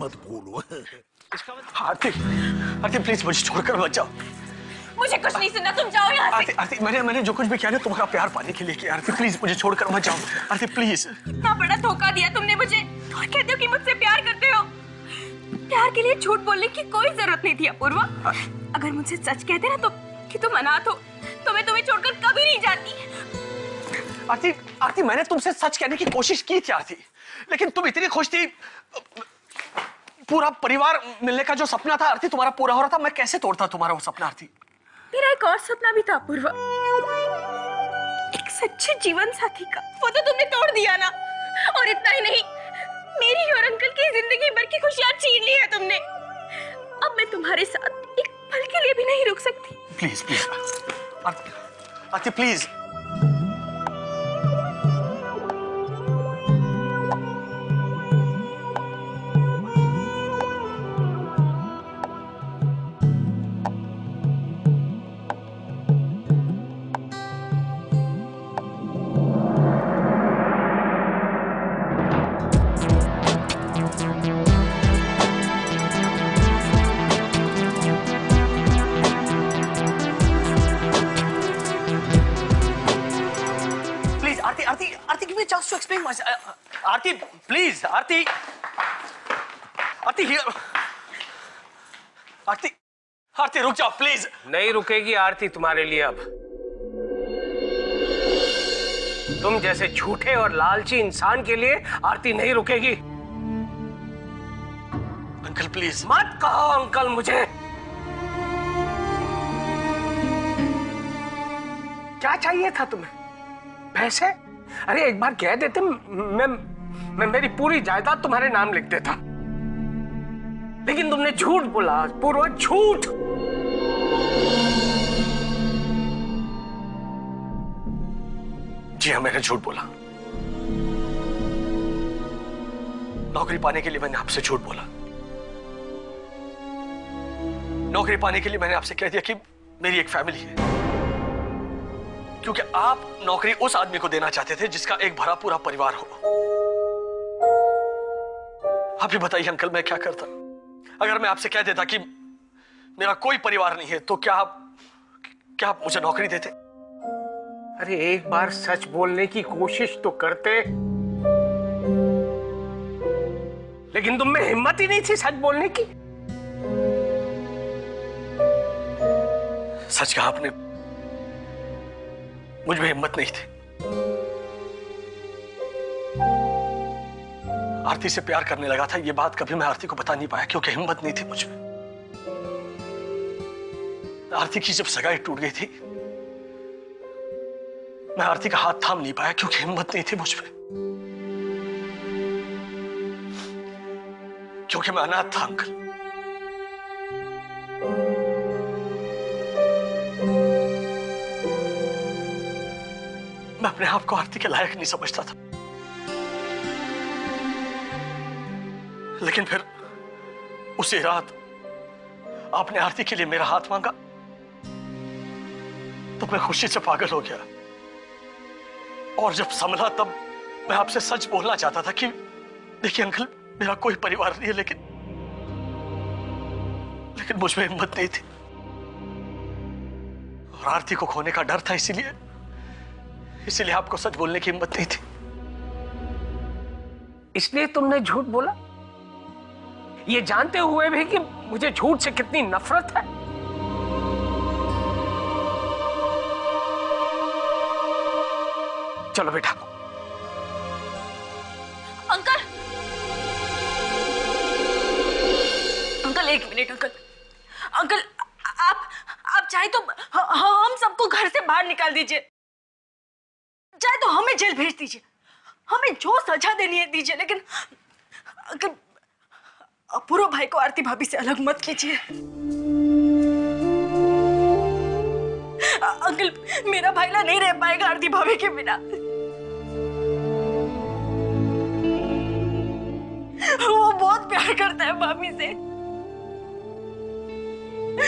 मत भूलो। आरती, आरती प्लीज मुझे छोड़कर मत जाओ। मुझे कुछ नहीं सुनना, तुम जाओ यहाँ से। आरती, आरती मैंने जो कुछ भी किया ना तुम्हारा प्यार पाने के लिए किया। आरती प्लीज मुझे छोड़कर मत जाओ। आरती प्लीज। इतना बड़ा धोखा दिया तुमने मुझे और कहते हो कि मुझसे प्यार करते हो। प्यार के लिए झूठ बोलने की कोई जरूरत नहीं थी अपूर्वा। अगर मुझसे सच कहते ना तो कि तुम अनाथ हो तो मैं तुम्हें छोड़कर कभी नहीं जाती। आरती, आरती मैंने तुमसे सच कहने की कोशिश की थी आरती, लेकिन तुम इतनी खुश थी। पूरा परिवार मिलने का जो सपना था आरती तुम्हारा पूरा हो रहा था, मैं कैसे तोड़ता तुम्हारा वो सपना आरती? मेरा एक और सपना भी था अपूर्वा, एक सच्चे जीवन साथी का। वो तो तुमने तोड़ दिया ना। और इतना ही नहीं, मेरी और अंकल की जिंदगी भर की खुशियां छीन ली है तुमने। अब मैं तुम्हारे साथ एक पल के लिए भी नहीं रुक सकती। Please please Aarti, Aarti please. To explain myself. Aarti, please, Aarti. Aarti here. Aarti, Aarti रुक जाओ प्लीज। नहीं रुकेगी आरती तुम्हारे लिए अब। तुम जैसे झूठे और लालची इंसान के लिए आरती नहीं रुकेगी। Uncle please. मत कहो अंकल मुझे। क्या चाहिए था तुम्हें? पैसे? अरे एक बार कह देते मैं मेरी पूरी जायदाद तुम्हारे नाम लिख देता। लेकिन तुमने झूठ बोला पूर्वा, झूठ। जी हाँ मैंने झूठ बोला। नौकरी पाने के लिए मैंने आपसे झूठ बोला। नौकरी पाने के लिए मैंने आपसे कह दिया कि मेरी एक फैमिली है, क्योंकि आप नौकरी उस आदमी को देना चाहते थे जिसका एक भरा पूरा परिवार हो। आप ही बताइए अंकल मैं क्या करता? अगर मैं आपसे कह देता कि मेरा कोई परिवार नहीं है तो क्या आप मुझे नौकरी देते? अरे एक बार सच बोलने की कोशिश तो करते। लेकिन तुम में हिम्मत ही नहीं थी सच बोलने की। सच कहा आपने, मुझ में हिम्मत नहीं थी। आरती से प्यार करने लगा था, ये बात कभी मैं आरती को बता नहीं पाया क्योंकि हिम्मत नहीं थी मुझ में। आरती की जब सगाई टूट गई थी मैं आरती का हाथ थाम नहीं पाया क्योंकि हिम्मत नहीं थी मुझ में, क्योंकि मैं अनाथ था अंकल। मैं अपने आप को आरती के लायक नहीं समझता था। लेकिन फिर उसी रात आपने आरती के लिए मेरा हाथ मांगा तो मैं खुशी से पागल हो गया। और जब संभला तब मैं आपसे सच बोलना चाहता था कि देखिए अंकल मेरा कोई परिवार नहीं है, लेकिन मुझ में हिम्मत नहीं थी और आरती को खोने का डर था, इसीलिए आपको सच बोलने की हिम्मत नहीं थी। इसलिए तुमने झूठ बोला, ये जानते हुए भी कि मुझे झूठ से कितनी नफरत है। चलो बेटा। अंकल, अंकल एक मिनट। अंकल आप चाहे तो हम सबको घर से बाहर निकाल दीजिए, चाहे तो हमें जेल भेज दीजिए, हमें जो सजा देनी है दीजिए, लेकिन अंकल अपूर्व भाई को आरती भाभी से अलग मत कीजिए। अंकल मेरा भाईला नहीं रह पाएगा आरती भाभी के बिना। वो बहुत प्यार करता है भाभी से,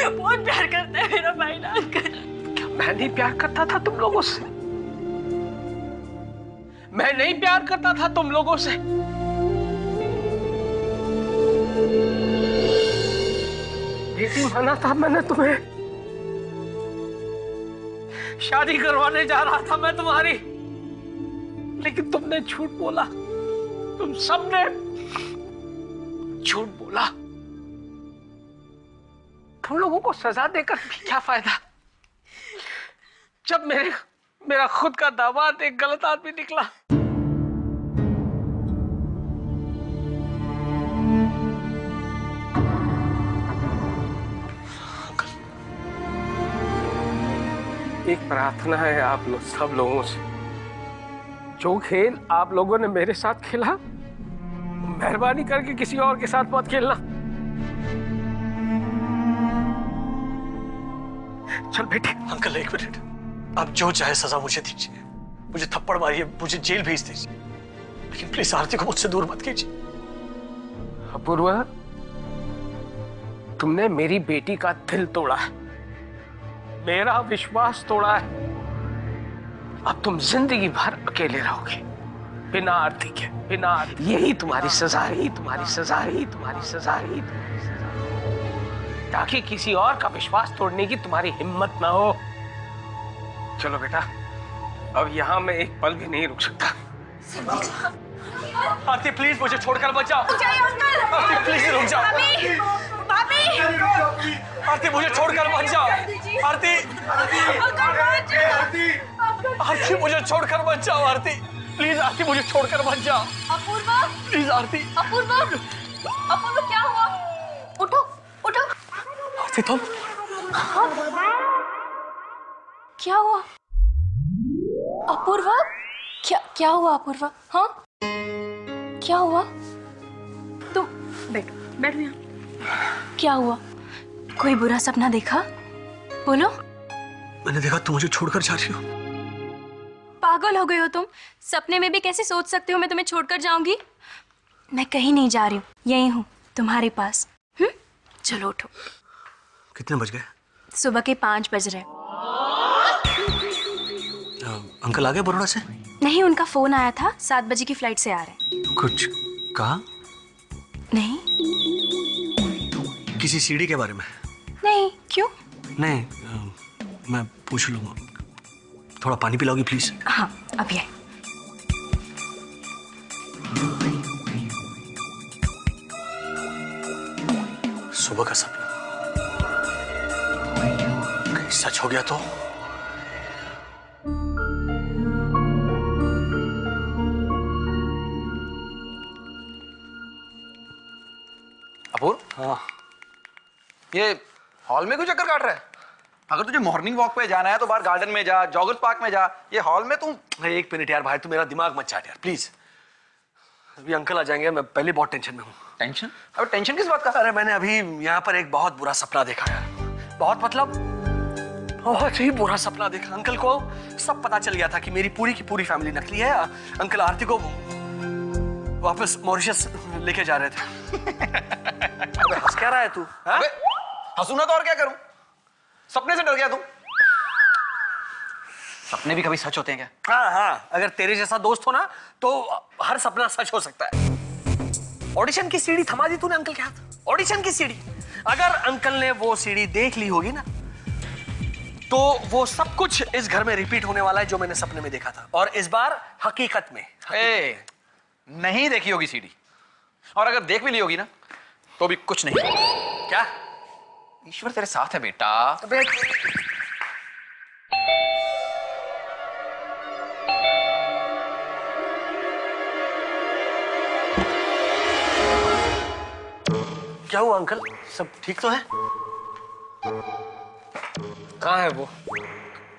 बहुत प्यार करता है मेरा भाईला। अंकल क्या मैं नहीं प्यार करता था तुम लोगों से? मैं नहीं प्यार करता था तुम लोगों से? बेटी माना था मैंने तुम्हें, शादी करवाने जा रहा था मैं तुम्हारी, लेकिन तुमने झूठ बोला, तुम सबने झूठ बोला। तुम लोगों को सजा देकर भी क्या फायदा, जब मेरा खुद का दामाद एक गलत आदमी निकला। एक प्रार्थना है आप लोग सब लोगों से, जो खेल आप लोगों ने मेरे साथ खेला, मेहरबानी करके किसी और के साथ मत खेलना। चल बेटे। अंकल एक मिनट, आप जो चाहे सजा मुझे दीजिए, मुझे थप्पड़ मारिए, मुझे जेल भेज दीजिए, लेकिन प्लीज आरती को मुझसे दूर मत कीजिए। अपूर्वा, तुमने मेरी बेटी का दिल तोड़ा है, मेरा विश्वास तोड़ा है। अब तुम जिंदगी भर अकेले रहोगे, बिना आरती के, बिना आरती। यही तुम्हारी सजा है, तुम्हारी सजा है, तुम्हारी सजा है, तुम्हारी सजा है, ताकि किसी और का विश्वास तोड़ने की तुम्हारी हिम्मत ना हो। चलो बेटा, अब यहां मैं एक पल भी नहीं रुक सकता। आरती प्लीज मुझे छोड़कर मत जाओ। आरती प्लीज रुक जाओ। आरती मुझे छोड़कर मत जाओ। आरती आरती मुझे छोड़कर मत जाओ। आरती प्लीज, आरती मुझे छोड़कर मत जाओ। अपूर्वा प्लीज आरती। अपूर्वा अपूर्वा क्या हुआ? उठो उठो। आरती तुम क्या हुआ अपूर्वा? क्या हुआ अपूर्वा? हाँ क्या हुआ? तुम बैठो यहाँ। क्या हुआ? कोई बुरा सपना देखा? बोलो। मैंने देखा तुम मुझे छोड़कर जा रही हो। पागल हो गए हो तुम? सपने में भी कैसे सोच सकते हो मैं तुम्हें छोड़कर जाऊंगी? मैं कहीं नहीं जा रही हूँ, यही हूँ तुम्हारे पास। चलो उठो। कितने बज गए? सुबह के 5 बज रहे। अंकल आ गए बड़ौदा से? नहीं, उनका फोन आया था, 7 बजे की फ्लाइट से आ रहे हैं। कुछ कहा? नहीं। किसी सीढ़ी के बारे में? नहीं, क्यों? नहीं, मैं पूछ लूंगा। थोड़ा पानी पिलाओगी प्लीज? हाँ अभी आए। सुबह का सपना कहीं सच हो गया तो? अपूर्व, हाँ। ये हॉल में क्यों चक्कर काट रहा है? अगर तुझे मॉर्निंग वॉक पे जाना है तो बाहर गार्डन में जा, जॉगर्स पार्क में जा। ये हॉल में तुम। एक मिनट यार भाई, तू मेरा दिमाग मत चाट यार प्लीज। अभी अंकल आ जाएंगे, मैं पहले बहुत टेंशन में हूँ। टेंशन? अब टेंशन किस बात का? अरे मैंने अभी यहाँ पर एक बहुत बुरा सपना देखा यार। बहुत ही बुरा सपना देखा। अंकल को सब पता चल गया था कि मेरी पूरी की पूरी फैमिली नकली है। अंकल आरती को वापस मॉरिशस लेके जा रहे थे। अबे हंस क्या रहा है तू? हंसू ना तो और क्या करूं? सपने से डर गया तुम? सपने भी कभी सच होते हैं क्या? हाँ हाँ, अगर तेरे जैसा दोस्त हो ना तो हर सपना सच हो सकता है। ऑडिशन की सीढ़ी थमा दी तूने अंकल के हाथ। ऑडिशन की सीढ़ी, अगर अंकल ने वो सीढ़ी देख ली होगी ना तो वो सब कुछ इस घर में रिपीट होने वाला है जो मैंने सपने में देखा था। और इस बार हकीकत में। नहीं देखी होगी सीढ़ी, और अगर देख भी ली होगी ना तो भी कुछ नहीं। क्या? ईश्वर तेरे साथ है बेटा। क्या हुआ अंकल, सब ठीक तो है? कहाँ है वो?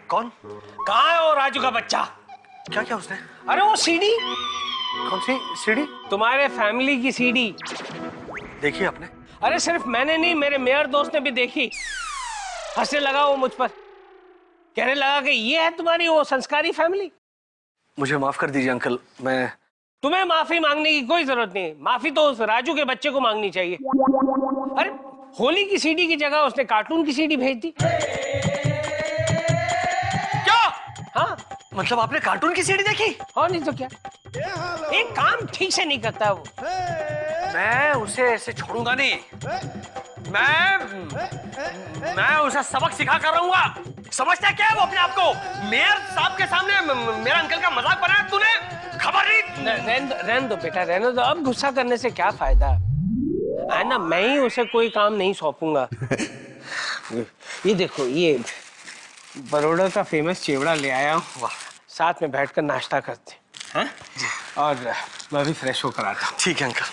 कौन? कहाँ है वो राजू का बच्चा? क्या क्या उसने? अरे वो सीढ़ी, कौन सी सीढ़ी? तुम्हारे फैमिली की सीढ़ी। देखी आपने? अरे सिर्फ मैंने नहीं, मेरे मेयर दोस्त ने भी देखी। हंसने लगा वो मुझ पर, कहने लगा कि ये है तुम्हारी वो संस्कारी फैमिली। मुझे माफ कर दीजिए अंकल, मैं। तुम्हें माफी मांगने की कोई जरूरत नहीं, माफी तो उस राजू के बच्चे को मांगनी चाहिए। अरे होली की सीडी की जगह उसने कार्टून की सीडी भेज दी। क्या? हाँ मतलब आपने कार्टून की सीडी देखी? और नहीं तो क्या, एक काम ठीक से नहीं करता वो। मैं उसे ऐसे छोड़ूंगा नहीं। मैं उसे सबक सिखा कर रहूंगा। समझता क्या है वो अपने आप को? मेयर साहब के सामने मेरा अंकल का मजाक बनाया तूने, खबर नहीं? रहने दो बेटा, रहने दो। अब गुस्सा करने से क्या फायदा है ना? मैं ही उसे कोई काम नहीं सौंपूंगा। ये देखो, ये बड़ौदा का फेमस चिवड़ा ले आया हूँ, साथ में बैठकर नाश्ता करते हैं। और मैं भी फ्रेश होकर आता हूँ। ठीक है अंकल।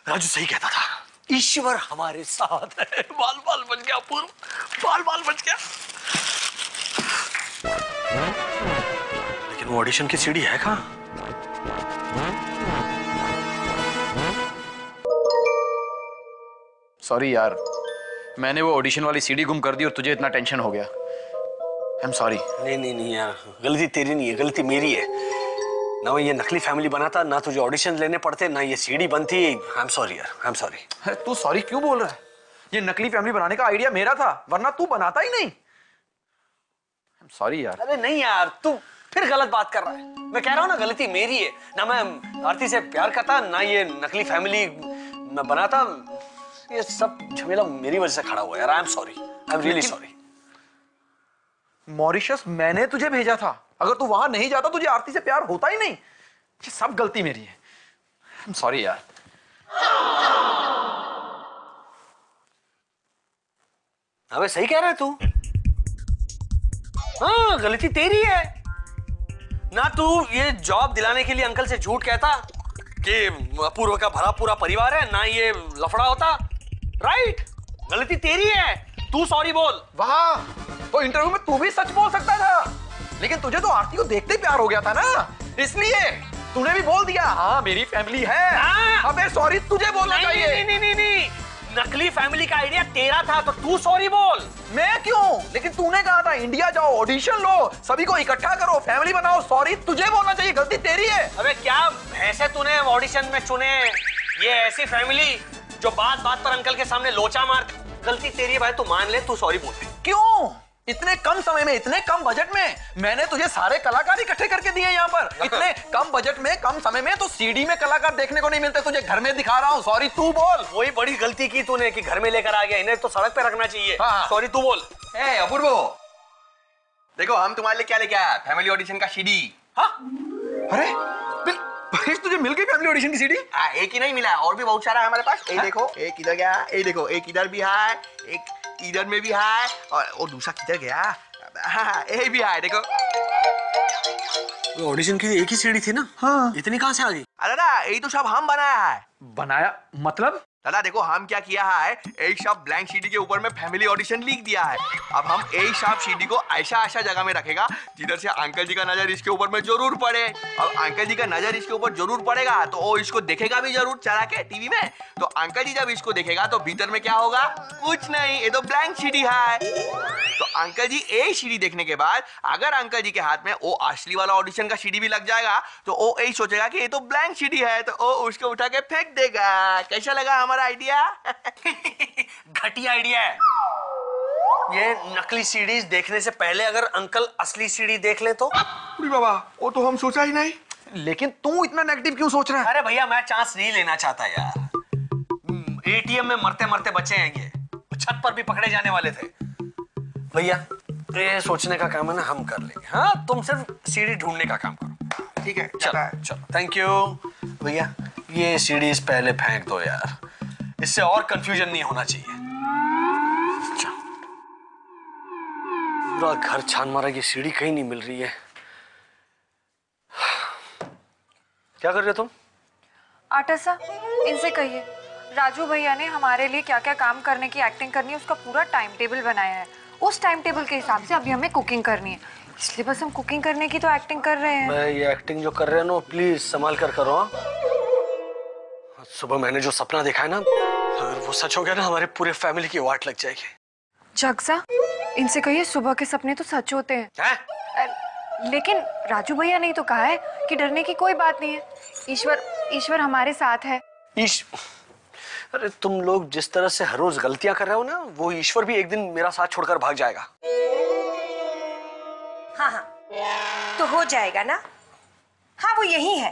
राजू सही कहता था, ईश्वर हमारे साथ है। बाल बाल बच गया पूर्व, बाल बाल बच गया। लेकिन वो ऑडिशन की सीढ़ी है कहाँ? सॉरी यार, मैंने वो ऑडिशन वाली सीडी गुम कर दी और तुझे इतना टेंशन हो गया। I am sorry. नहीं यार, गलती तेरी नहीं है, गलती मेरी है। ना वो ये नकली फैमिली बनाता, ना तुझे ऑडिशन लेने पड़ते, ना ये सीडी बनती। आई एम सॉरी यार, आई एम सॉरी। अरे तू सॉरी क्यों बोल रहा है? ये नकली फैमिली बनाने का आइडिया मेरा था, वरना तू बनाता ही नहीं। आई एम सॉरी यार। अरे नहीं यार, तू फिर गलत बात कर रहा है। मैं कह रहा हूँ ना, गलती मेरी है। ना मैं आरती से प्यार करता, ना ये नकली फैमिली मैं बनाता। ये सब झमेला मेरी वजह से खड़ा हुआ है यार। I am sorry, I am really sorry. Mauritius मैंने तुझे भेजा था, अगर तू वहां नहीं जाता तुझे आरती से प्यार होता ही नहीं। ये सब गलती मेरी है। आई एम सॉरी यार। अबे सही कह रहा है तू। हाँ, गलती तेरी है ना। तू ये जॉब दिलाने के लिए अंकल से झूठ कहता कि अपूर्व का भरा पूरा परिवार है, ना ये लफड़ा होता। राइट, गलती तेरी है। तू सॉरी बोल। वाह, तो इंटरव्यू में तू भी सच बोल सकता था, लेकिन तुझे तो आरती को देखते ही प्यार हो गया था ना, इसलिए तूने भी बोल दिया हाँ मेरी फैमिली है। अबे सॉरी तुझे बोलना चाहिए। नहीं, नकली फैमिली का आइडिया तेरा था, तो तू सॉरी बोल। मैं क्यों? लेकिन तूने कहा था इंडिया जाओ, ऑडिशन लो, सभी को इकट्ठा करो, फैमिली बनाओ। सॉरी तुझे बोलना चाहिए, गलती तेरी है। अबे क्या ऐसे तूने ऑडिशन में चुने ये ऐसी फैमिली जो बात बात पर अंकल के सामने लोचा मार। गलती तेरी है भाई, तू मान ले, तू सॉरी बोल दे। क्यों? इतने कम समय में, इतने कम बजट में मैंने तुझे सारे कलाकार इकट्ठे करके दिए यहाँ पर। इतने कम बजट में, कम समय में, तो सीडी में कलाकार देखने को नहीं मिलते, तुझे घर में दिखा रहा हूँ। सॉरी तू बोल। वही बड़ी गलती की तूने कि घर में लेकर आ गया, इन्हें तो सड़क पे रखना चाहिए। सॉरी तू बोल। अपूर्व, देखो हम तुम्हारे लिए क्या लेके आया, फैमिली ऑडिशन का सीडी। हाँ? अरे महेश, तुझे मिल गई फैमिली ऑडिशन की सीडी? एक ही नहीं मिला, और भी बहुत सारा है हमारे पास। ये देखो, एक इधर गया, ये देखो एक इधर भी है, एक इधर में भी है, और दूसरा किधर गया? हाँ, ये भी है, देखो। ऑडिशन की एक ही सीढ़ी थी ना? हाँ। इतनी कहां से आ गई? अरे ना, यही तो सब हम बनाया है। बनाया मतलब? दादा देखो, हम क्या किया है, एक शब्द ब्लैंक सीडी के ऊपर में फैमिली ऑडिशन लिख दिया है। अब हम एक शब्द सीडी को ऐसा जगह में रखेगा जिधर से अंकल जी का नजर इसके ऊपर में जरूर पड़े। अब अंकल जी का नजर इसके ऊपर जरूर पड़ेगा तो वो इसको देखेगा भी जरूर चला के टीवी में। तो अंकल जी जब इसको देखेगा तो भीतर में क्या होगा? कुछ नहीं, ये तो ब्लैंक सीडी है। तो अंकल जी एक सीडी देखने के बाद अगर अंकल जी के हाथ में वो असली वाला ऑडिशन का सीडी भी लग जाएगा तो वो यही सोचेगा कि ये तो ब्लैंक सीडी है, तो वो उसको उठा के फेंक देगा। कैसा लगा हमारा आइडिया? घटिया आइडिया है ये। नकली सीडीज देखने से पहले अगर अंकल असली सीडी देख ले तो? अरे बाबा, वो तो हम सोचा ही नहीं। लेकिन तू इतना नेगेटिव क्यों सोच रहा है? अरे भैया, मैं चांस नहीं लेना चाहता यार। एटीएम में मरते मरते बचे हैं ये, छत पर भी पकड़े जाने वाले थे। भैया ये सोचने का काम है ना, हम कर लेंगे। हाँ, तुम सिर्फ सीडी ढूंढने का काम करो। ठीक है, चलो, थैंक यू भैया। ये सीडीज पहले फेंक दो यार, इससे और कंफ्यूजन नहीं होना चाहिए। पूरा घर छान मारा, ये सीढ़ी कहीं नहीं मिल रही है। क्या कर रहे हो तुम? आटा सा, इनसे कहिए राजू भैया ने हमारे लिए क्या क्या काम करने की, एक्टिंग करनी है, उसका पूरा टाइम टेबल बनाया है। उस टाइम टेबल के हिसाब से अभी हमें कुकिंग करनी है, इसलिए बस हम कुकिंग करने की तो एक्टिंग कर रहे हैं। मैं ये एक्टिंग जो कर रहे हैं ना, प्लीज संभाल कर करो। सुबह मैंने जो सपना देखा है ना, अगर वो सच हो गया ना, हमारे पूरे फैमिली की वाट लग जाएगी। जगसा, इनसे कहिए सुबह के सपने तो सच होते हैं। लेकिन राजू भैया ने तो कहा है कि डरने की कोई बात नहीं है, ईश्वर हमारे साथ है। अरे तुम लोग जिस तरह से हर रोज गलतियां कर रहे हो ना, वो ईश्वर भी एक दिन मेरा साथ छोड़कर भाग जाएगा। हाँ हाँ, तो हो जाएगा ना? हाँ वो यही है।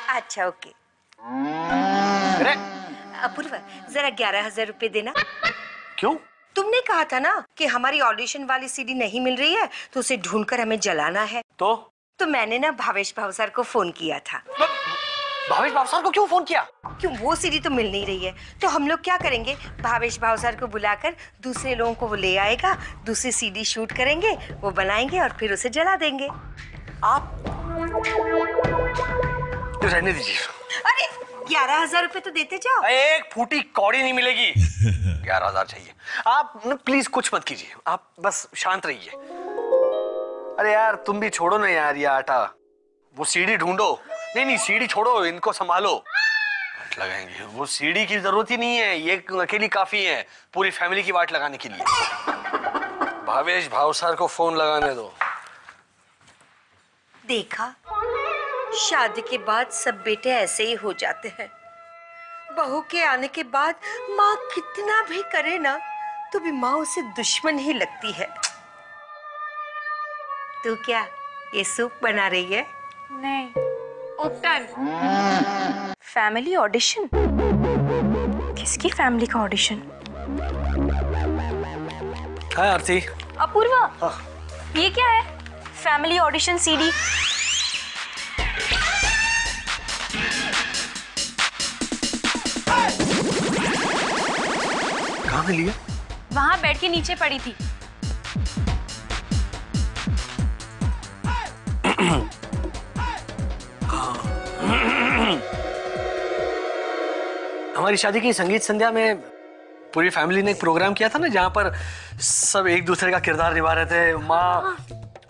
अच्छा ओके। अरे अपूर्व, जरा 11,000 रुपए देना। क्यों? तुमने कहा था ना कि हमारी ऑडिशन वाली सीडी नहीं मिल रही है तो उसे ढूंढकर हमें जलाना है। तो मैंने ना भावेश भावसार को फोन किया था। भावेश भावसार को क्यों फोन किया? क्यों, वो सीडी तो मिल नहीं रही है तो हम लोग क्या करेंगे, भावेश भावसार को बुलाकर दूसरे लोगों को वो ले आएगा, दूसरी सीडी शूट करेंगे, वो बनाएंगे और फिर उसे जला देंगे। आप तो रहने दीजिए। अरे 11,000 रुपए तो देते जाओ। एक फूटी कौड़ी नहीं मिलेगी। 11,000 चाहिए। आप प्लीज कुछ मत कीजिए, आप बस शांत रहिए। अरे यार तुम भी छोड़ो ना यार ये आटा, वो सीढ़ी ढूंढो। नहीं सीढ़ी छोड़ो, इनको संभालो। लगाएंगे, वो सीढ़ी की जरूरत ही नहीं है, ये अकेली काफी है पूरी फैमिली की वाट लगाने के लिए। भावेश भावसार को फोन लगाने दो। देखा, शादी के बाद सब बेटे ऐसे ही हो जाते हैं। बहू के आने के बाद माँ कितना भी करे ना तो भी माँ उसे दुश्मन ही लगती है। तू क्या ये सूप बना रही है? नहीं, उपटन। Family audition? किसकी फैमिली का ऑडिशन? हाय आरती। अपूर्वा, ये क्या है? Family audition CD? कहाँ मिली है? वहां बेड के नीचे पड़ी थी। हमारी शादी की संगीत संध्या में पूरी फैमिली ने एक प्रोग्राम किया था ना, जहाँ पर सब एक दूसरे का किरदार निभा रहे थे। माँ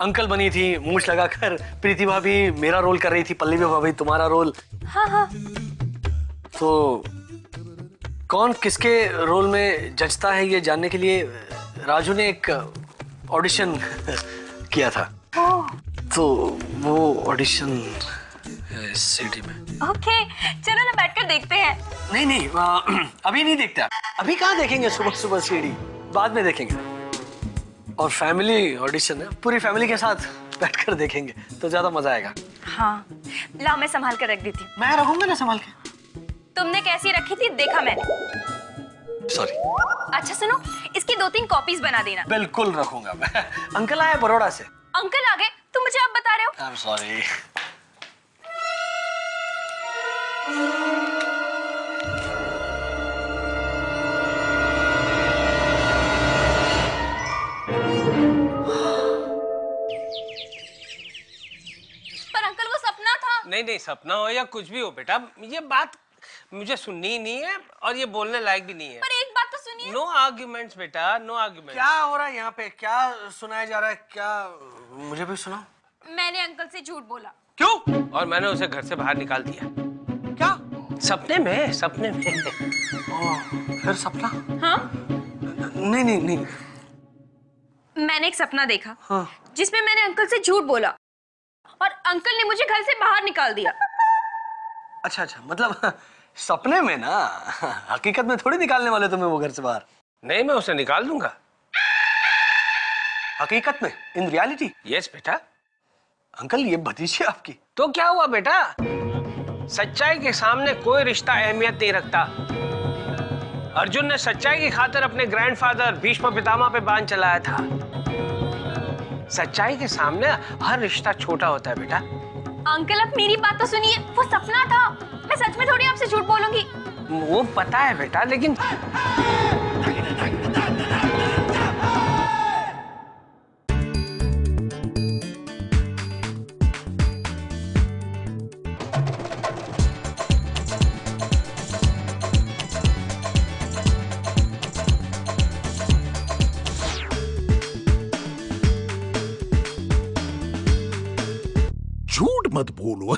अंकल बनी थी मूंछ लगाकर, प्रीति भाभी मेरा रोल कर रही थी, पल्लवी भाभी तुम्हारा रोल। हाँ हाँ। तो कौन किसके रोल में जचता है ये जानने के लिए राजू ने एक ऑडिशन किया था। तो वो ऑडिशन सीडी में। ओके, चलो ना बैठकर देखते हैं। नहीं अभी नहीं देखता। अभी कहाँ देखेंगे सुबह सुबह सीडी, बाद में देखेंगे। और फैमिली ऑडिशन है, पूरी फैमिली के साथ बैठकर देखेंगे तो ज्यादा मजा आएगा। हाँ, लाओ मैं संभाल कर रख देती हूँ। मैं रखूंगा ना संभाल के। तुमने कैसी रखी थी देखा मैंने। सॉरी। अच्छा सुनो, इसकी 2-3 कॉपीज बना देना। बिल्कुल रखूंगा मैं। अंकल आए बड़ौदा से। अंकल आ गए? तुम मुझे अब बता रहे हो? I am sorry. पर अंकल वो सपना था। नहीं सपना हो या कुछ भी हो बेटा, ये बात मुझे सुननी ही नहीं है और ये बोलने लायक भी नहीं है। पर एक बात तो सुनिए। नो आर्ग्यूमेंट्स बेटा, नो आर्ग्यूमेंट्स। क्या हो रहा है यहाँ पे? क्या सुनाया जा रहा है? क्या मुझे भी सुनाओ। मैंने अंकल से झूठ बोला। क्यों? और मैंने उसे घर से बाहर निकाल दिया। क्या? सपने में, सपने में। फिर सपना? हाँ? नहीं। मैंने एक सपना देखा। हाँ। जिसमें मैंने अंकल से झूठ बोला और अंकल ने मुझे घर से बाहर निकाल दिया। अच्छा मतलब सपने में ना, हकीकत में थोड़ी निकालने वाले तुम्हें वो घर से बाहर। नहीं, मैं उसे निकाल दूंगा। हकीकत में, इन रियलिटी? यस बेटा। अंकल ये भतीजी आपकी? तो क्या हुआ बेटा, सच्चाई के सामने कोई रिश्ता अहमियत नहीं रखता। अर्जुन ने सच्चाई की खातिर अपने ग्रैंडफादर भीष्म पितामह पे बाण चलाया था। सच्चाई के सामने हर रिश्ता छोटा होता है बेटा। अंकल अब मेरी बात तो सुनिए, वो सपना था। मैं सच में थोड़ी आपसे झूठ बोलूंगी। वो पता है बेटा, लेकिन झूठ मत बोलो।